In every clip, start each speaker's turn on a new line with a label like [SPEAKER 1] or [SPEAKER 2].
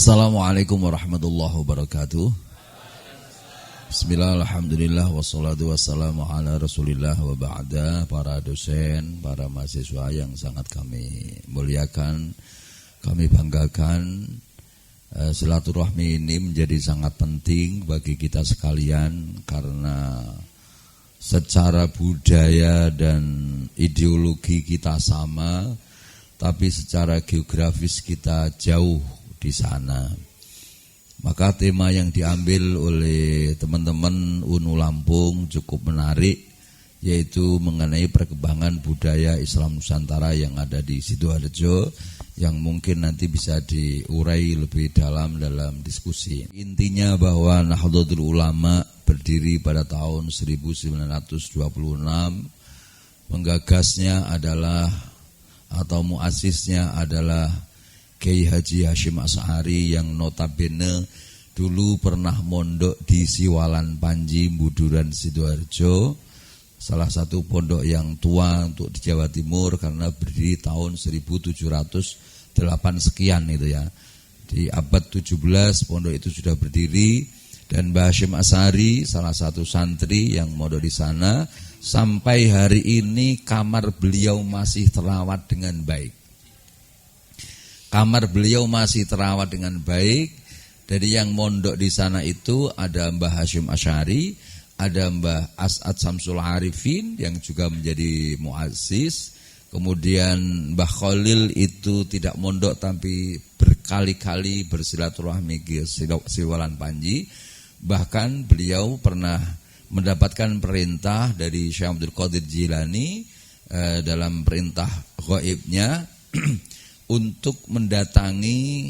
[SPEAKER 1] Assalamualaikum warahmatullahi wabarakatuh. Bismillah, alhamdulillah, wassalatu wassalamu ala rasulillah wa ba'da. Para dosen, para mahasiswa yang sangat kami muliakan, kami banggakan, silaturahmi ini menjadi sangat penting bagi kita sekalian karena secara budaya dan ideologi kita sama, tapi secara geografis kita jauh di sana. Maka tema yang diambil oleh teman-teman UNU Lampung cukup menarik, yaitu mengenai perkembangan budaya Islam Nusantara yang ada di Sidoarjo, yang mungkin nanti bisa diurai lebih dalam diskusi. Intinya bahwa Nahdlatul Ulama berdiri pada tahun 1926, penggagasnya adalah atau muasisnya adalah Kiai Haji Hasyim Asy'ari yang notabene dulu pernah mondok di Siwalan Panji, Buduran, Sidoarjo, salah satu pondok yang tua untuk di Jawa Timur karena berdiri tahun 1708 sekian itu ya. Di abad 17 pondok itu sudah berdiri, dan Mbah Hasyim Asy'ari salah satu santri yang mondok di sana, sampai hari ini kamar beliau masih terawat dengan baik. Kamar beliau masih terawat dengan baik. Dari yang mondok di sana itu ada Mbah Hasyim Asy'ari, ada Mbah As'ad Samsul Arifin yang juga menjadi muassis. Kemudian Mbah Khalil itu tidak mondok tapi berkali-kali bersilaturahmi ke Siwalan Panji. Bahkan beliau pernah mendapatkan perintah dari Syekh Abdul Qadir Jilani dalam perintah ghaibnya untuk mendatangi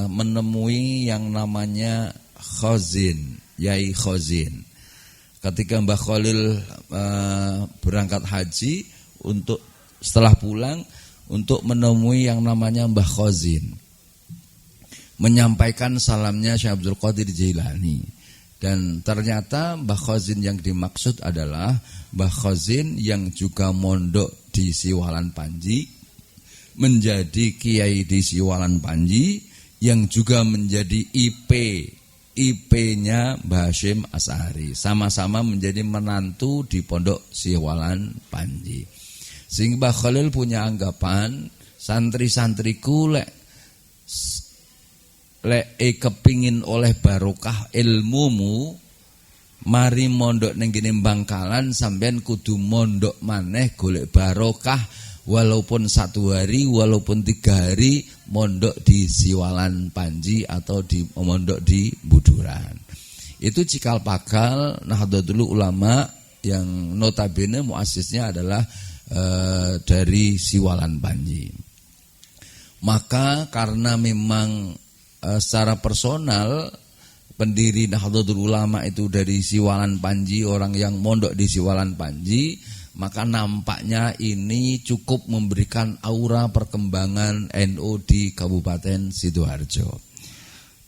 [SPEAKER 1] menemui yang namanya Khazin, Yai Khazin. Ketika Mbah Khalil berangkat haji, untuk setelah pulang untuk menemui yang namanya Mbah Khazin, menyampaikan salamnya Syekh Abdul Qadir Jilani. Dan ternyata Mbah Khazin yang dimaksud adalah Mbah Khazin yang juga mondok di Siwalan Panji, menjadi kiai di Siwalan Panji, yang juga menjadi IP-nya Mbah Hasyim Asy'ari, sama-sama menjadi menantu di pondok Siwalan Panji. Sehingga Mbah Khalil punya anggapan, santri-santriku lek kepingin oleh barokah ilmumu, mari mondok ning kene Bangkalan, sampean kudu mondok maneh golek barokah. Walaupun 1 hari, walaupun 3 hari, mondok di Siwalan Panji atau di mondok di Buduran. Itu cikal bakal Nahdlatul Ulama yang notabene muasisnya adalah dari Siwalan Panji. Maka karena memang secara personal pendiri Nahdlatul Ulama itu dari Siwalan Panji, orang yang mondok di Siwalan Panji, maka nampaknya ini cukup memberikan aura perkembangan NU di Kabupaten Sidoarjo.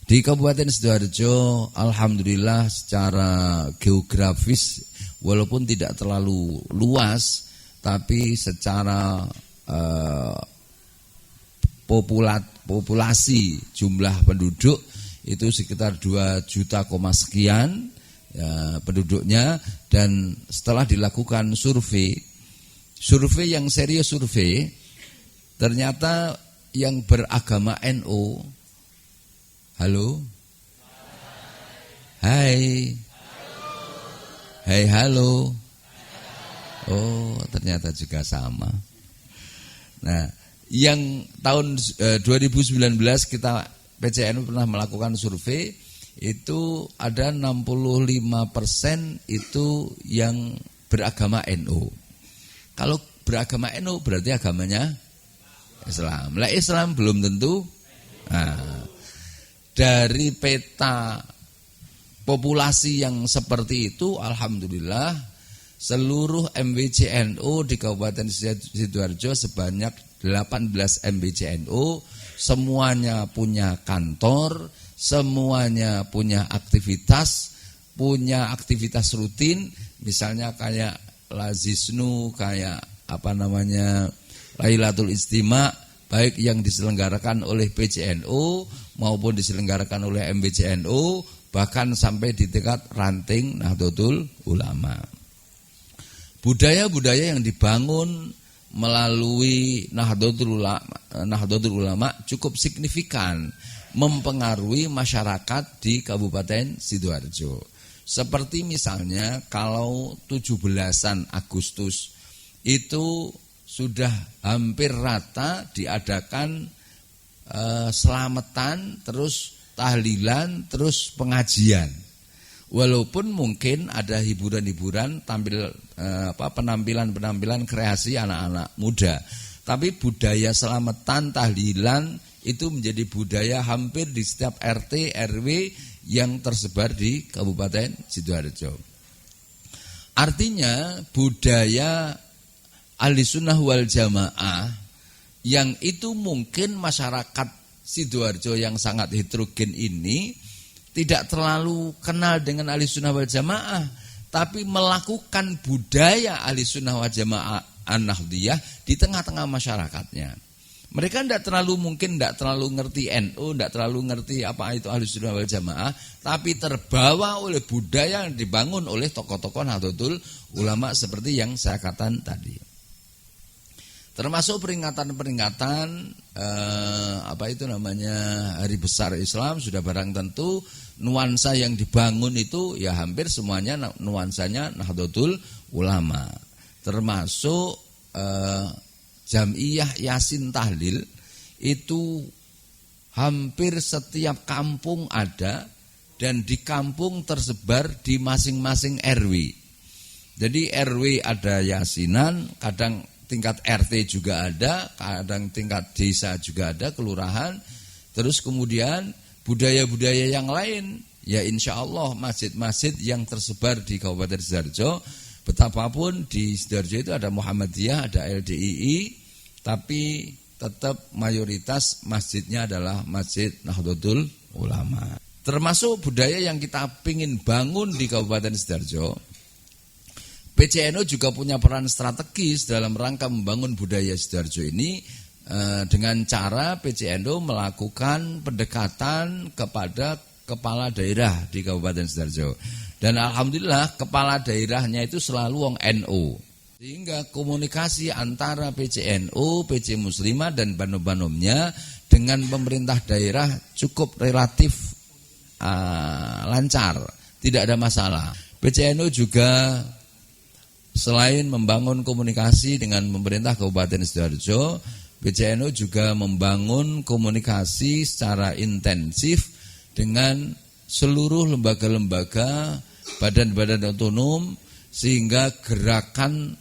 [SPEAKER 1] Di Kabupaten Sidoarjo, alhamdulillah secara geografis walaupun tidak terlalu luas, tapi secara populasi jumlah penduduk itu sekitar 2 juta sekian ya, penduduknya. Dan setelah dilakukan survei yang serius, ternyata yang beragama NU, halo, hai, halo, oh ternyata juga sama. Nah, yang tahun 2019 kita PCNU pernah melakukan survei, itu ada 65% itu yang beragama NU. Kalau beragama NU berarti agamanya Islam. Lah Islam belum tentu. Nah, dari peta populasi yang seperti itu, alhamdulillah seluruh MBCNU di Kabupaten Sidoarjo sebanyak 18 MBCNU, semuanya punya kantor, semuanya punya aktivitas rutin, misalnya kayak Lazisnu, kayak Lailatul Istima, baik yang diselenggarakan oleh PCNU maupun diselenggarakan oleh MBCNU, bahkan sampai di tingkat ranting Nahdlatul Ulama. Budaya-budaya yang dibangun melalui Nahdlatul Ulama cukup signifikan mempengaruhi masyarakat di Kabupaten Sidoarjo. Seperti misalnya kalau 17-an Agustus itu sudah hampir rata diadakan selamatan, terus tahlilan, terus pengajian. Walaupun mungkin ada hiburan-hiburan, penampilan-penampilan kreasi anak-anak muda, tapi budaya selamatan, tahlilan itu menjadi budaya hampir di setiap RT, RW yang tersebar di Kabupaten Sidoarjo. Artinya budaya Ahlussunnah wal Jamaah yang itu mungkin masyarakat Sidoarjo yang sangat heterogen ini tidak terlalu kenal dengan Ahlussunnah wal Jamaah, tapi melakukan budaya Ahlussunnah wal Jamaah An-Nahdliyah di tengah-tengah masyarakatnya. Mereka tidak terlalu ngerti NU, tidak terlalu ngerti apa itu Ahlussunnah wal Jamaah, tapi terbawa oleh budaya yang dibangun oleh tokoh-tokoh Nahdlatul Ulama seperti yang saya katakan tadi. Termasuk peringatan-peringatan Hari Besar Islam sudah barang tentu nuansa yang dibangun itu ya hampir semuanya nuansanya Nahdlatul Ulama. Termasuk Jam'iyah Yasin Tahlil itu hampir setiap kampung ada, dan di kampung tersebar di masing-masing RW. Jadi RW ada yasinan, kadang tingkat RT juga ada, kadang tingkat desa juga ada, kelurahan. Terus kemudian budaya-budaya yang lain, ya insya Allah masjid-masjid yang tersebar di Kabupaten Sidoarjo. Betapapun di Sidoarjo itu ada Muhammadiyah, ada LDII, tapi tetap mayoritas masjidnya adalah Masjid Nahdlatul Ulama. Termasuk budaya yang kita ingin bangun di Kabupaten Sidoarjo. PCNU juga punya peran strategis dalam rangka membangun budaya Sidoarjo ini dengan cara PCNU melakukan pendekatan kepada kepala daerah di Kabupaten Sidoarjo. Dan alhamdulillah kepala daerahnya itu selalu wong NU. Sehingga komunikasi antara PCNU, PC Muslimah dan banom-banomnya dengan pemerintah daerah cukup relatif lancar, tidak ada masalah. PCNU juga selain membangun komunikasi dengan pemerintah Kabupaten Sidoarjo, PCNU juga membangun komunikasi secara intensif dengan seluruh lembaga-lembaga, badan-badan otonom, sehingga gerakan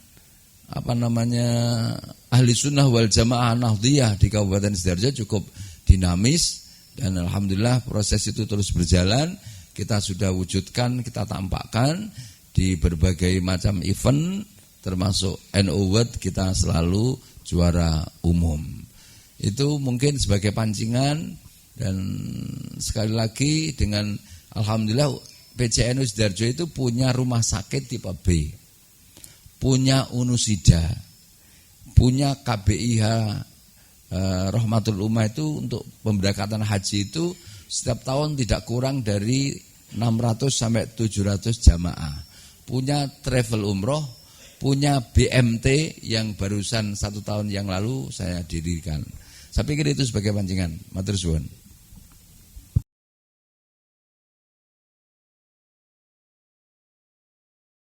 [SPEAKER 1] Ahlussunnah wal Jamaah Nahdliyah di Kabupaten Sidoarjo cukup dinamis, dan alhamdulillah proses itu terus berjalan. Kita sudah wujudkan, kita tampakkan di berbagai macam event, termasuk NU World kita selalu juara umum. Itu mungkin sebagai pancingan. Dan sekali lagi dengan alhamdulillah PCNU Sidoarjo itu punya rumah sakit tipe B, punya Unusida, punya KBIH Rahmatul Ummah itu untuk pemberangkatan haji itu setiap tahun tidak kurang dari 600 sampai 700 jamaah. Punya travel umroh, punya BMT yang barusan 1 tahun yang lalu saya dirikan. Saya pikir itu sebagai pancingan. Matur suwun.